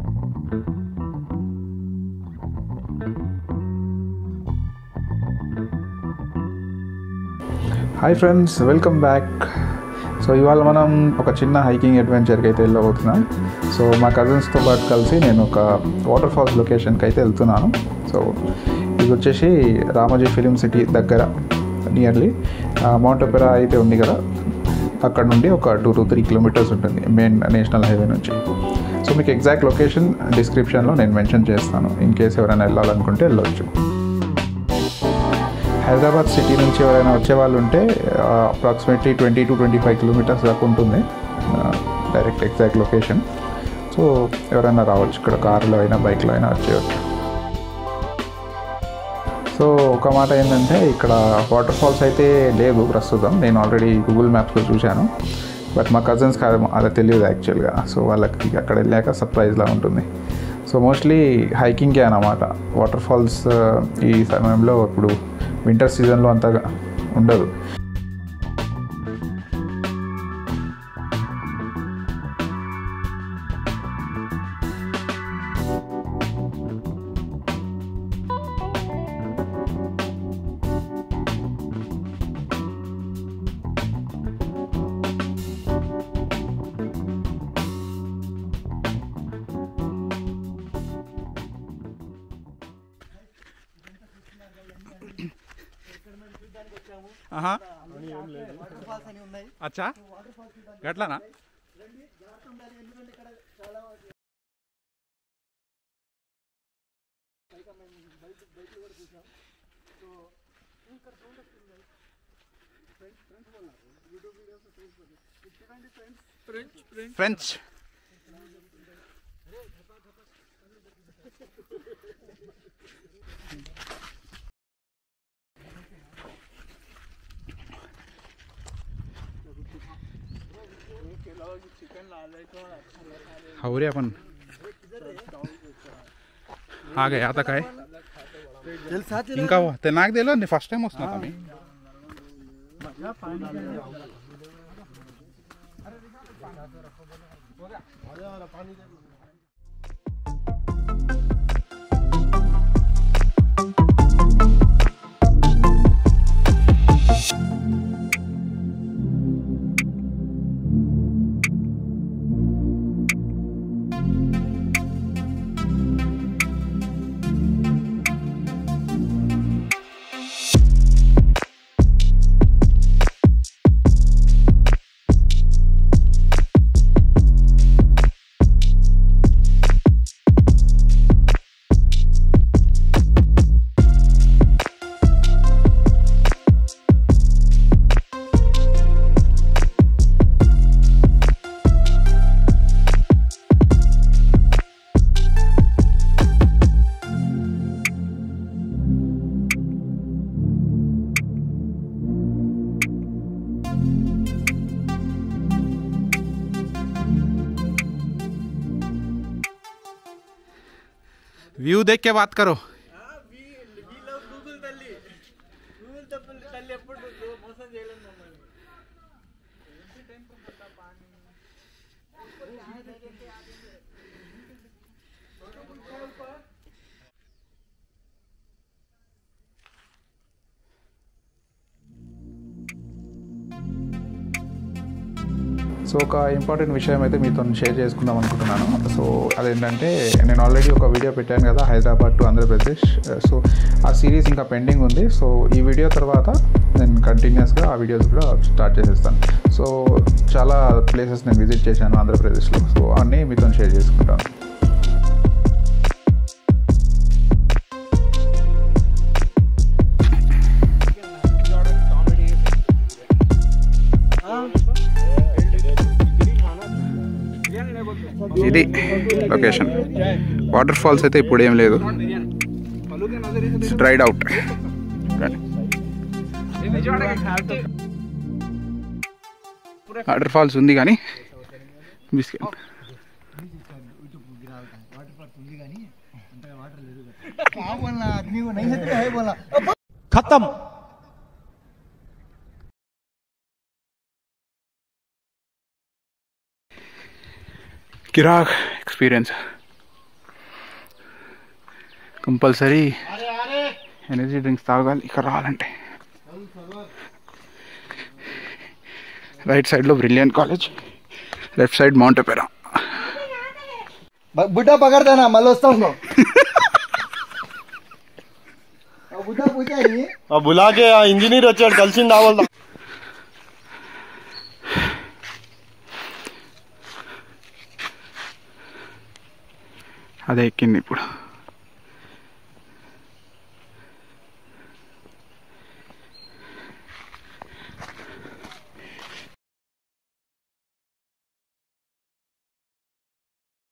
Hi friends, welcome back. So ఇవాళ మనం ఒక చిన్న హైకింగ్ అడ్వెంచర్కి అయితే వెళ్ళబోతున్నాం. సో మా కజిన్స్తో పాటు కలిసి నేను ఒక వాటర్ ఫాల్స్ లొకేషన్కి అయితే వెళ్తున్నాను. సో ఇది వచ్చేసి రామోజీ ఫిలిం సిటీ దగ్గర నియర్లీ మౌంట్ ఒపెరా అయితే ఉంది కదా, అక్కడ నుండి ఒక 2 to 3 kilometers ఉంటుంది మెయిన్ నేషనల్ హైవే నుంచి. సో మీకు ఎగ్జాక్ట్ లొకేషన్ డిస్క్రిప్షన్లో నేను మెన్షన్ చేస్తాను, ఇన్ కేస్ ఎవరైనా వెళ్ళాలనుకుంటే వెళ్ళవచ్చు. హైదరాబాద్ సిటీ నుంచి ఎవరైనా వచ్చేవాళ్ళు ఉంటే అప్రాక్సిమేట్లీ 20 to 25 kilometers దాకా ఉంటుంది డైరెక్ట్ ఎగ్జాక్ట్ లొకేషన్. సో ఎవరైనా రావచ్చు, ఇక్కడ కారులో అయినా బైక్లో అయినా వచ్చేయచ్చు. సో ఒక మాట ఏంటంటే, ఇక్కడ వాటర్ ఫాల్స్ అయితే లేదు ప్రస్తుతం. నేను ఆల్రెడీ గూగుల్ మ్యాప్స్లో చూశాను, బట్ మా కజిన్స్కి అది తెలియదు యాక్చువల్గా. సో వాళ్ళకి అక్కడ వెళ్ళాక సర్ప్రైజ్లా ఉంటుంది. సో మోస్ట్లీ హైకింగ్కే అన్నమాట. వాటర్ ఫాల్స్ ఈ సమయంలో ఇప్పుడు వింటర్ సీజన్లో అంతగా ఉండదు. అచ్చా గట్లానా? ఫ్రెంచ్ हो रही अपन आ गए आता काय ఇంకా నాకు తెలియదు, నేను ఫస్ట్ టైం వస్తున్నా. व्यू देख के बात करो. సో ఒక ఇంపార్టెంట్ విషయం అయితే మీతో షేర్ చేసుకుందాం అనుకుంటున్నాను. సో అదేంటంటే, నేను ఆల్రెడీ ఒక వీడియో పెట్టాను కదా, హైదరాబాద్ టు ఆంధ్రప్రదేశ్. సో ఆ సిరీస్ ఇంకా పెండింగ్ ఉంది. సో ఈ వీడియో తర్వాత నేను కంటిన్యూస్గా ఆ వీడియోస్ కూడా స్టార్ట్ చేసేస్తాను. సో చాలా ప్లేసెస్ నేను విజిట్ చేశాను ఆంధ్రప్రదేశ్లో. సో అన్నీ మీతో షేర్ చేసుకుంటాను. ఇది లొకేషన్. వాటర్ ఫాల్స్ అయితే ఇప్పుడు ఏం లేదు, డ్రైడ్ అవుట్. వాటర్ ఫాల్స్ ఉంది కానీ బిస్కెట్ खत्म. किराक एक्सपीरियंस. కంపల్సరీ ఎనర్జీ డ్రింక్స్ తాగాలి ఇక్కడ రావాలంటే. రైట్ సైడ్లో బ్రిలియంట్ కాలేజ్, లెఫ్ట్ సైడ్ మౌంట్ ఎపెరా. బుడ్డా పకడతానా మళ్ళీ వస్తాను. బులాకే ఇంజనీర్ వచ్చాడు కలిసింది రావాల. అదే ఎక్కింది ఇప్పుడు.